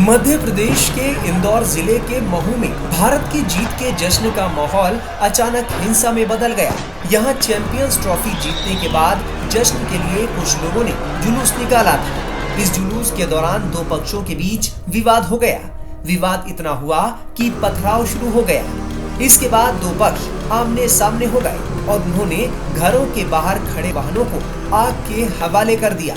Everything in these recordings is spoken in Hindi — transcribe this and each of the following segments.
मध्य प्रदेश के इंदौर जिले के महू में भारत की जीत के जश्न का माहौल अचानक हिंसा में बदल गया। यहां चैंपियंस ट्रॉफी जीतने के बाद जश्न के लिए कुछ लोगों ने जुलूस निकाला था। इस जुलूस के दौरान दो पक्षों के बीच विवाद हो गया। विवाद इतना हुआ कि पथराव शुरू हो गया। इसके बाद दो पक्ष आमने सामने हो गए और उन्होंने घरों के बाहर खड़े वाहनों को आग के हवाले कर दिया।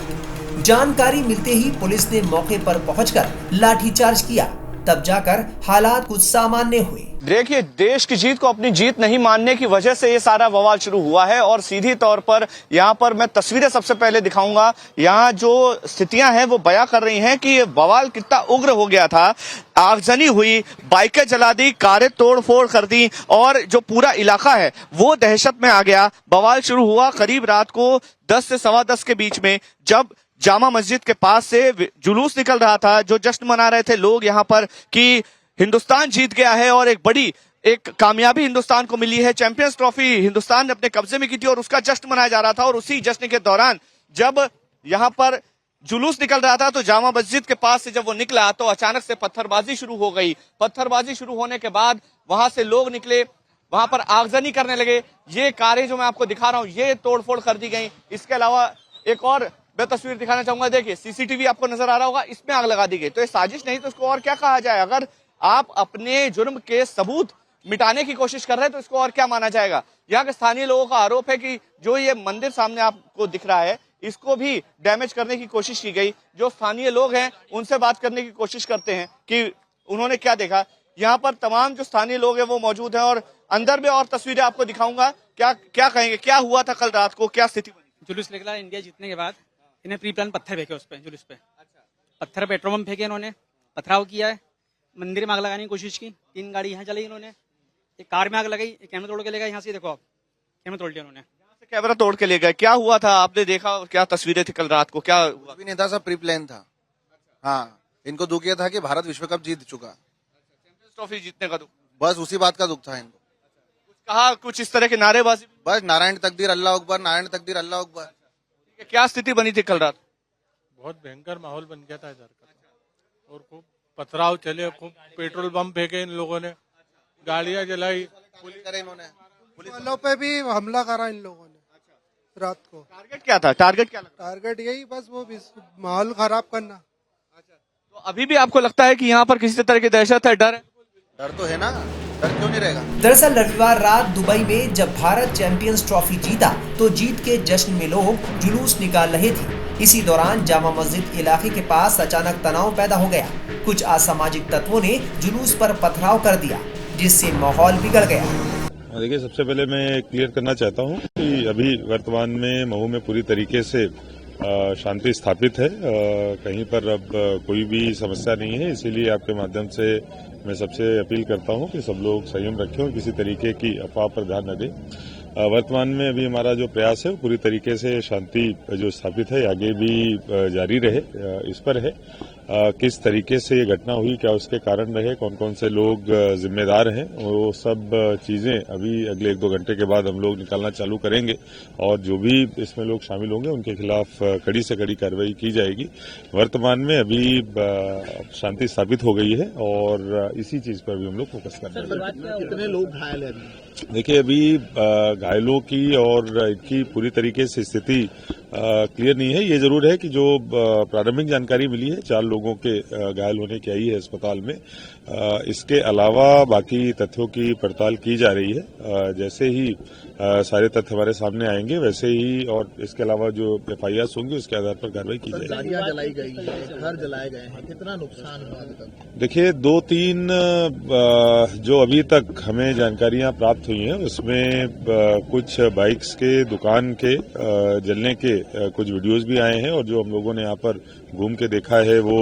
जानकारी मिलते ही पुलिस ने मौके पर पहुंचकर लाठीचार्ज किया, तब जाकर हालात कुछ सामान्य हुए। देखिए, देश की जीत को अपनी जीत नहीं मानने की वजह से ये सारा बवाल शुरू हुआ है और सीधी तौर पर यहाँ पर मैं तस्वीरें सबसे पहले दिखाऊंगा। यहाँ जो स्थितियां हैं वो बयां कर रही हैं कि ये बवाल कितना उग्र हो गया था। आगजनी हुई, बाइकें जला दी, कारें तोड़-फोड़ कर दी और जो पूरा इलाका है वो दहशत में आ गया। बवाल शुरू हुआ करीब रात को 10 से 10:15 के बीच में, जब जामा मस्जिद के पास से जुलूस निकल रहा था। जो जश्न मना रहे थे लोग यहाँ पर कि हिंदुस्तान जीत गया है और एक कामयाबी हिंदुस्तान को मिली है। चैंपियंस ट्रॉफी हिंदुस्तान ने अपने कब्जे में की थी और उसका जश्न मनाया जा रहा था। और उसी जश्न के दौरान जब यहाँ पर जुलूस निकल रहा था तो जामा मस्जिद के पास से जब वो निकला तो अचानक से पत्थरबाजी शुरू हो गई। पत्थरबाजी शुरू होने के बाद वहां से लोग निकले, वहां पर आगजनी करने लगे। ये कारें जो मैं आपको दिखा रहा हूँ ये तोड़फोड़ कर दी गई। इसके अलावा एक और मैं तस्वीर दिखाना चाहूंगा। देखिए, सीसीटीवी आपको नजर आ रहा होगा, इसमें आग लगा दी गई। तो ये साजिश नहीं तो इसको और क्या कहा जाए। अगर आप अपने जुर्म के सबूत मिटाने की कोशिश कर रहे हैं तो इसको और क्या माना जाएगा। यहाँ के स्थानीय लोगों का आरोप है कि जो ये मंदिर सामने आपको दिख रहा है इसको भी डैमेज करने की कोशिश की गई। जो स्थानीय लोग हैं उनसे बात करने की कोशिश करते हैं कि उन्होंने क्या देखा। यहाँ पर तमाम जो स्थानीय लोग हैं वो मौजूद हैं और अंदर में और तस्वीरें आपको दिखाऊंगा। क्या कहेंगे, क्या हुआ था कल रात को, क्या स्थिति बनी? जुलूस निकला इंडिया जीतने के बाद इन्हें प्री प्लान पत्थर फेंके उस पे, जुलूस पे। पत्थर पेट्रोल पंप फेंके, इन्होंने पथराव किया है, मंदिर में आग लगाने की कोशिश की। 3 गाड़ी यहाँ चलाई इन्होंने, एक कार में आग लगाई, एक कैमरा तोड़ के ले गए। यहाँ से देखो आप, कैमरा तोड़ लिया उन्होंने। कैमरा तोड़ के ले गए। क्या हुआ था आपने देखा, क्या तस्वीरें थी कल रात को, क्या हुआ? भी नहीं था, सब प्री प्लान था। हाँ, इनको दुख ये था कि भारत विश्व कप जीत चुका, चैंपियंस ट्रॉफी जीतने का दुख, बस उसी बात का दुख था इनको। कहा कुछ इस तरह की नारेबाजी, बस नारायण तकदीर अल्लाह अकबर, नारायण तकदीर अल्लाह अकबर। क्या स्थिति बनी थी कल रात? बहुत भयंकर माहौल बन गया था इधर का और खूब पथराव चले, खूब पेट्रोल बम फेंके इन लोगों ने, गाड़ियां जलाई, इन्होंने पुलिस वालों पे भी हमला करा इन लोगों ने रात को। टारगेट क्या था, टारगेट क्या लगा? टारगेट यही बस वो माहौल खराब करना। तो अभी भी आपको लगता है कि यहाँ पर किसी तरह की दहशत है, डर है? डर तो है ना, डर क्यों नहीं रहेगा। दरअसल रविवार रात दुबई में जब भारत चैंपियंस ट्रॉफी जीता तो जीत के जश्न में लोग जुलूस निकाल रहे थे। इसी दौरान जामा मस्जिद इलाके के पास अचानक तनाव पैदा हो गया। कुछ असामाजिक तत्वों ने जुलूस पर पथराव कर दिया, जिससे माहौल बिगड़ गया। देखिए, सबसे पहले मैं क्लियर करना चाहता हूँ कि अभी वर्तमान में महू में पूरी तरीके से शांति स्थापित है। कहीं पर अब कोई भी समस्या नहीं है। इसीलिए आपके माध्यम से मैं सबसे अपील करता हूं कि सब लोग संयम रखें और किसी तरीके की अफवाह पर ध्यान न दें। वर्तमान में अभी हमारा जो प्रयास है वो पूरी तरीके से शांति जो स्थापित है आगे भी जारी रहे, इस पर है। किस तरीके से ये घटना हुई, क्या उसके कारण रहे, कौन कौन से लोग जिम्मेदार हैं, वो सब चीजें अभी अगले 1-2 घंटे के बाद हम लोग निकालना चालू करेंगे और जो भी इसमें लोग शामिल होंगे उनके खिलाफ कड़ी से कड़ी कार्रवाई की जाएगी। वर्तमान में अभी शांति स्थापित हो गई है और इसी चीज पर भी हम लोग फोकस कर रहे हैं। कितने लोग घायल हैं? देखिए, अभी घायलों की और इनकी पूरी तरीके से स्थिति क्लियर नहीं है। ये जरूर है कि जो प्रारंभिक जानकारी मिली है 4 लोगों के घायल होने की आई है अस्पताल में। इसके अलावा बाकी तथ्यों की पड़ताल की जा रही है। जैसे ही सारे तथ्य हमारे सामने आएंगे वैसे ही और इसके अलावा जो FIRs होंगी उसके आधार पर कार्रवाई की जाएगी। गाड़ियां जलाई गई है, घर जलाए गए हैं, कितना नुकसान हुआ अभी तक? देखिए, 2-3 जो अभी तक हमें जानकारियां प्राप्त हुई हैं उसमें कुछ बाइक्स के दुकान के जलने के कुछ वीडियोस भी आए हैं और जो हम लोगों ने यहाँ पर घूम के देखा है वो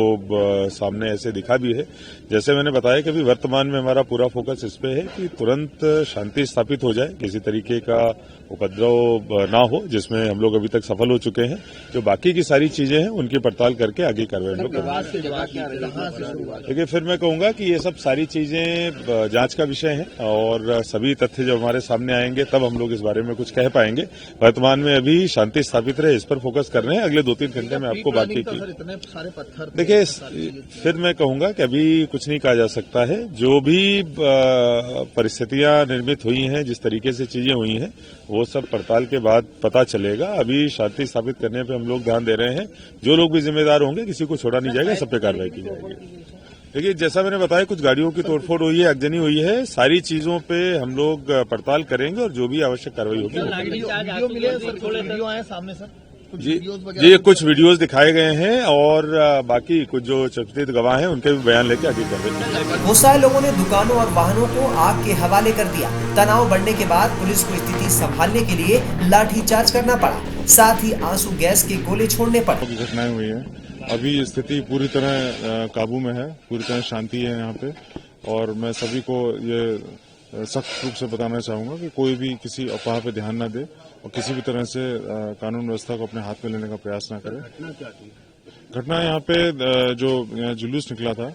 सामने ऐसे दिखा भी है। जैसे मैंने बताया कि अभी वर्तमान में हमारा पूरा फोकस इस पे है कि तुरंत शांति स्थापित हो जाए, किसी तरीके का उपद्रव ना हो, जिसमें हम लोग अभी तक सफल हो चुके हैं। जो बाकी की सारी चीजें हैं उनकी पड़ताल करके आगे कार्रवाई हम लोग करेंगे। देखिए, फिर मैं कहूंगा कि ये सब सारी चीजें जांच का विषय है और सभी तथ्य जब हमारे सामने आएंगे तब हम लोग इस बारे में कुछ कह पाएंगे। वर्तमान में अभी शांति स्थापित केंद्र है, इस पर फोकस कर रहे हैं। अगले 2-3 घंटे में आपको बाकी की इतने सारे पत्थर देखिए, फिर मैं कहूंगा कि अभी कुछ नहीं कहा जा सकता है। जो भी परिस्थितियां निर्मित हुई हैं, जिस तरीके से चीजें हुई हैं, वो सब पड़ताल के बाद पता चलेगा। अभी शांति स्थापित करने पे हम लोग ध्यान दे रहे हैं। जो लोग भी जिम्मेदार होंगे, किसी को छोड़ा नहीं जाएगा, सब पे कार्रवाई की जाएगी। देखिए, जैसा मैंने बताया, कुछ गाड़ियों की तोड़फोड़ हुई है, आगजनी हुई है। सारी चीजों पे हम लोग पड़ताल करेंगे और जो भी आवश्यक कार्रवाई होगी वीडियो मिले सर, थोड़े वीडियो आए सामने सर, जी कुछ वीडियोस दिखाए गए हैं और बाकी कुछ जो चर्चित गवाह हैं उनके भी बयान लेके आगे कर रहे हैं। गुस्साए लोगों ने दुकानों और वाहनों को आग के हवाले कर दिया। तनाव बढ़ने के बाद पुलिस को स्थिति संभालने के लिए लाठीचार्ज करना पड़ा, साथ ही आंसू गैस के गोले छोड़ने पड़े। घटनाएं हुई हैं, अभी स्थिति पूरी तरह काबू में है, पूरी तरह शांति है यहाँ पे। और मैं सभी को ये सख्त रूप से बताना चाहूंगा कि कोई भी किसी अफवाह पे ध्यान न दे और किसी भी तरह से कानून व्यवस्था को अपने हाथ में लेने का प्रयास न करे। घटना यहाँ पे जो जुलूस निकला था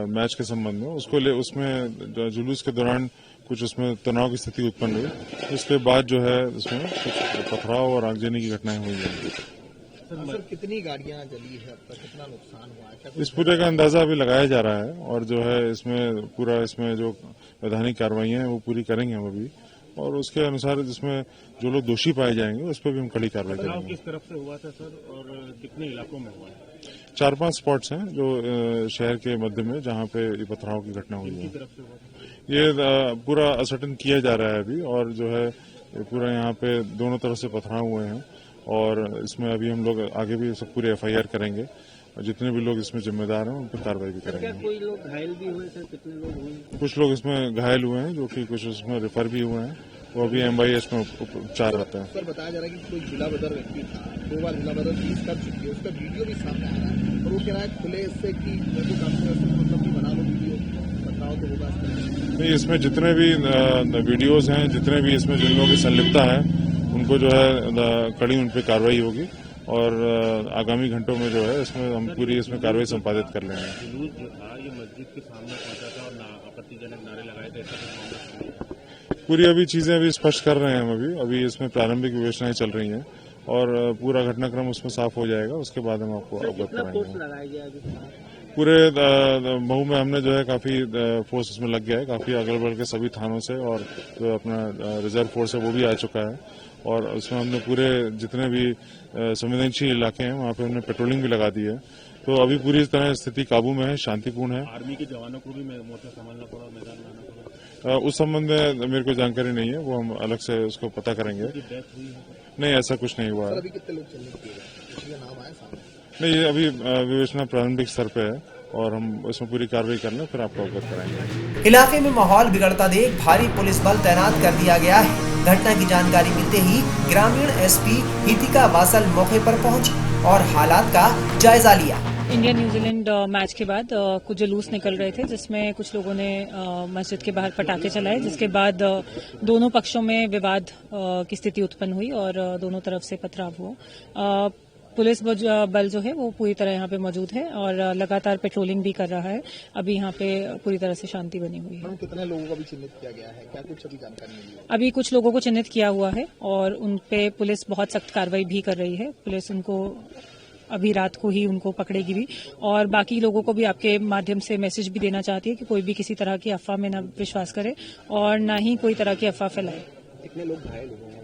मैच के संबंध में, उसमें जुलूस के दौरान कुछ उसमें तनाव की स्थिति उत्पन्न हुई। उसके बाद जो है उसमें कुछ पथराव और आगजनी की घटनाएं हुई हैं। सर कितनी गाड़ियां जली है, अब तक कितना नुकसान हुआ है? इस पूरे का अंदाजा अभी लगाया जा रहा है और जो है इसमें जो वैधानिक कार्रवाइयां हैं वो पूरी करेंगे हम अभी, और उसके अनुसार जिसमें जो लोग दोषी पाए जाएंगे उस पर भी हम कड़ी कार्रवाई करेंगे। किस तरफ से हुआ था सर और कितने इलाकों में हुआ है? 4-5 स्पॉट्स हैं जो शहर के मध्य में जहां पे ये पथराव की घटना हुई है। ये पूरा असर्टन किया जा रहा है अभी, और जो है पूरा यहाँ पे दोनों तरफ से पथराव हुए हैं और इसमें अभी हम लोग आगे भी सब पूरे FIR करेंगे और जितने भी लोग इसमें जिम्मेदार हैं उन पर कार्रवाई भी करेंगे। कोई लोग घायल भी हुए सर? कितने लोग हुए? कुछ लोग इसमें घायल हुए हैं, जो कि कुछ उसमें रेफर भी हुए हैं, वो अभी MIS में उपचार रहते हैं। सर बताया जा रहा है कि कोई जिला बदर व्यक्ति था, 2 बार जिला बदर फीस कर चुकी है, उसका वीडियो भी सामने आ रहा है और वो कह रहा है खुले इससे कि मतलब भी बना लो वीडियो, बताओ तो होगा। नहीं, इसमें जितने भी वीडियोज हैं, जितने भी इसमें जिन लोगों की संलिप्तता है, उनको जो है कड़ी उन पर कार्रवाई होगी और आगामी घंटों में जो है इसमें हम पूरी इसमें कार्रवाई संपादित कर लेंगे। जुलूस जो था ये मस्जिद के सामने पहुंचा था और आपत्तिजनक नारे लगाए थे। पूरी अभी चीजें अभी स्पष्ट कर रहे हैं हम अभी इसमें प्रारंभिक विवेचनाएं चल रही हैं और पूरा घटनाक्रम उसमें साफ हो जाएगा, उसके बाद हम आपको अवगत कराएंगे। पूरे मऊ में हमने जो है काफी फोर्स इसमें लग गया है, काफी अगल बगल के सभी थानों से, और जो अपना रिजर्व फोर्स है वो भी आ चुका है और उसमें हमने पूरे जितने भी संवेदनशील इलाके हैं वहाँ पे हमने पेट्रोलिंग भी लगा दी है। तो अभी पूरी तरह स्थिति काबू में है, शांतिपूर्ण है। आर्मी के जवानों को भी मोर्चा संभालना पड़ा, मैदान में आना पड़ा? उस संबंध में मेरे को जानकारी नहीं है, वो हम अलग से उसको पता करेंगे। नहीं, ऐसा कुछ नहीं हुआ है। नहीं, ये अभी विवेचना प्रारंभिक स्तर पे है और हम इसमें पूरी कार्रवाई करना फिर आपको अवगत कराएंगे। इलाके में माहौल बिगड़ता देख भारी पुलिस बल तैनात कर दिया गया है। घटना की जानकारी मिलते ही ग्रामीण SP हितिका वासल मौके पर पहुंची और हालात का जायजा लिया। इंडिया न्यूजीलैंड मैच के बाद कुछ जुलूस निकल रहे थे, जिसमें कुछ लोगों ने मस्जिद के बाहर पटाखे चलाए, जिसके बाद दोनों पक्षों में विवाद की स्थिति उत्पन्न हुई और दोनों तरफ से पथराव हुआ। पुलिस बल जो है वो पूरी तरह यहाँ पे मौजूद है और लगातार पेट्रोलिंग भी कर रहा है। अभी यहाँ पे पूरी तरह से शांति बनी हुई है। कितने लोगों को भी चिन्हित किया गया है, क्या कुछ अभी जानकारी मिली है? अभी कुछ लोगों को चिन्हित किया हुआ है और उन पे पुलिस बहुत सख्त कार्रवाई भी कर रही है। पुलिस उनको अभी रात को ही उनको पकड़ेगी भी, और बाकी लोगों को भी आपके माध्यम से मैसेज भी देना चाहती है कि कोई भी किसी तरह की अफवाह में न विश्वास करे और न ही कोई तरह की अफवाह फैलाए। कितने लोग घायल हुए हैं?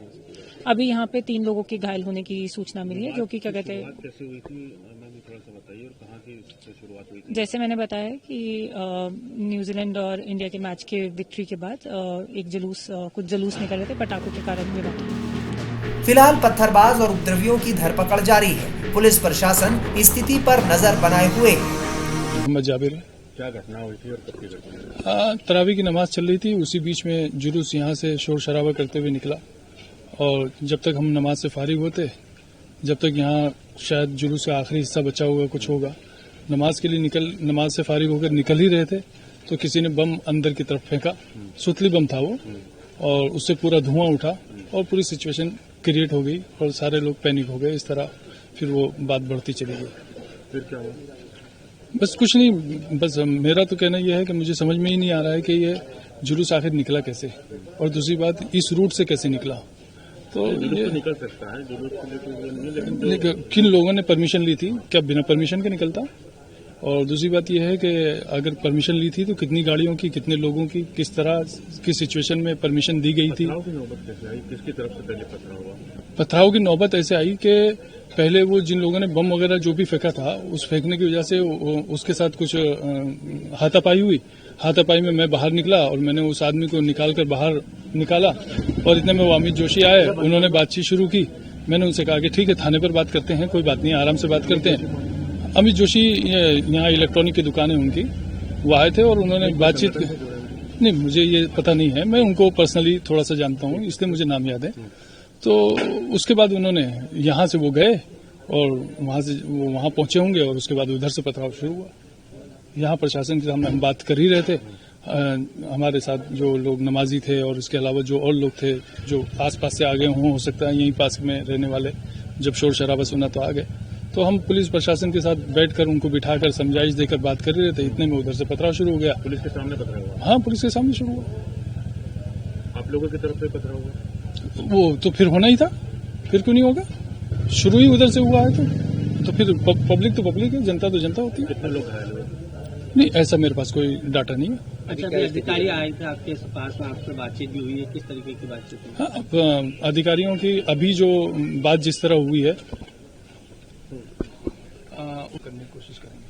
अभी यहाँ पे 3 लोगों के घायल होने की सूचना मिली है, जो कि क्या कहते हैं, कैसे हुई थी हमें भी थोड़ा सा बताइए और कहाँ की शुरुआत हुई थी? जैसे मैंने बताया कि न्यूजीलैंड और इंडिया के मैच के विक्ट्री के बाद कुछ जुलूस निकल रहे थे, पटाखों के कारण ये बात। फिलहाल पत्थरबाज और उपद्रवियों की धरपकड़ जारी है। पुलिस प्रशासन स्थिति पर नजर बनाए हुए। मोहम्मद जाबिर। क्या घटना हुई थी और कब की घटना? तरावी की नमाज चल रही थी, उसी बीच में जुलूस यहाँ से शोर शराबा करते हुए निकला और जब तक हम नमाज से फारिग होते, जब तक यहाँ शायद जुलूस का आखिरी हिस्सा बचा हुआ कुछ होगा, नमाज के लिए नमाज से फारिग होकर निकल ही रहे थे तो किसी ने बम अंदर की तरफ फेंका। सुतली बम था वो, और उससे पूरा धुआं उठा और पूरी सिचुएशन क्रिएट हो गई और सारे लोग पैनिक हो गए। इस तरह फिर वो बात बढ़ती चली गई। फिर क्या हुआ? बस कुछ नहीं, बस मेरा तो कहना यह है कि मुझे समझ में ही नहीं आ रहा है कि ये जुलूस आखिर निकला कैसे, और दूसरी बात इस रूट से कैसे निकला। तो जुलूस ये तो निकल सकता है, जुलूस के लिए कोई वो नहीं है, लेकिन जो लेकिन किन लोगों ने परमिशन ली थी, क्या बिना परमिशन के निकलता? और दूसरी बात यह है कि अगर परमिशन ली थी तो कितनी गाड़ियों की, कितने लोगों की, किस तरह की सिचुएशन में परमिशन दी गई थी? पथराव की नौबत कैसे आई, किसकी तरफ से पहले पथराव हुआ? पथराव की नौबत ऐसे आई कि पहले वो जिन लोगों ने बम वगैरह जो भी फेंका था, उस फेंकने की वजह से उसके साथ कुछ हाथापाई हुई। हाथापाई में मैं बाहर निकला और मैंने उस आदमी को निकालकर बाहर निकाला और इतने में वो अमित जोशी आए, उन्होंने बातचीत शुरू की। मैंने उनसे कहा कि ठीक है, थाने पर बात करते हैं, कोई बात नहीं, आराम से बात करते हैं। अमित जोशी यहाँ इलेक्ट्रॉनिक की दुकान है उनकी, वो आए थे और उन्होंने बातचीत नहीं, मुझे ये पता नहीं है, मैं उनको पर्सनली थोड़ा सा जानता हूँ, इसलिए मुझे नाम याद है। तो उसके बाद उन्होंने यहाँ से वो गए और वहाँ से वो वहाँ पहुंचे होंगे और उसके बाद उधर से पथराव शुरू हुआ। यहाँ प्रशासन के सामने हम बात कर ही रहे थे, हमारे साथ जो लोग नमाजी थे और इसके अलावा जो और लोग थे जो आसपास से आ गए हों, हो सकता है यहीं पास में रहने वाले, जब शोर शराबा सुना तो आ गए। तो हम पुलिस प्रशासन के साथ बैठकर उनको बिठाकर समझाइश देकर बात कर रहे थे, इतने में उधर से पथराव शुरू हो गया। पुलिस के सामने पथराव हुआ? हाँ, पुलिस के सामने शुरू हुआ। आप लोगों की तरफ से पथराव हुआ? वो तो फिर होना ही था, फिर क्यों नहीं होगा? शुरू ही उधर से हुआ है तो फिर पब्लिक तो पब्लिक है, जनता तो जनता होती है। कितने लोग घायल हुए? नहीं, ऐसा मेरे पास कोई डाटा नहीं है। अच्छा, अधिकारी आए थे आपके पास में, आपसे बातचीत भी हुई है, किस तरीके की बातचीत हुई? हाँ, अब अधिकारियों की अभी जो बात जिस तरह हुई है वो करने की कोशिश करेंगे।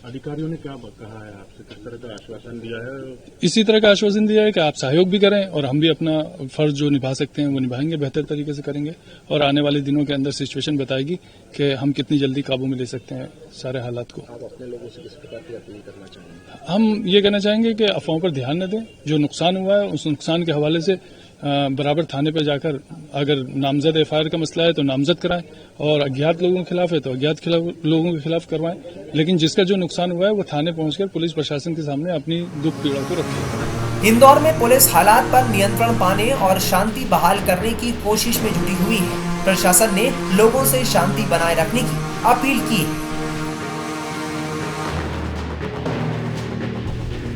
अधिकारियों ने क्या कहा है आपसे, किस तरह का आश्वासन दिया है? इसी तरह का आश्वासन दिया है कि आप सहयोग भी करें और हम भी अपना फर्ज जो निभा सकते हैं वो निभाएंगे, बेहतर तरीके से करेंगे और आने वाले दिनों के अंदर सिचुएशन बताएगी कि हम कितनी जल्दी काबू में ले सकते हैं सारे हालात को। आप अपने लोगों से किस प्रकार की अपील करना चाहेंगे? हम ये कहना चाहेंगे कि अफवाहों पर ध्यान न दें, जो नुकसान हुआ है उस नुकसान के हवाले से बराबर थाने पर जाकर अगर नामजद एफआईआर का मसला है तो नामजद कराएं और अज्ञात लोगों के खिलाफ है तो अज्ञात लोगों के खिलाफ करवाएं, लेकिन जिसका जो नुकसान हुआ है वो थाने पहुंचकर पुलिस प्रशासन के सामने अपनी दुख पीड़ा को रखे। इंदौर में पुलिस हालात पर नियंत्रण पाने और शांति बहाल करने की कोशिश में जुटी हुई है। प्रशासन ने लोगों से शांति बनाए रखने की अपील की है।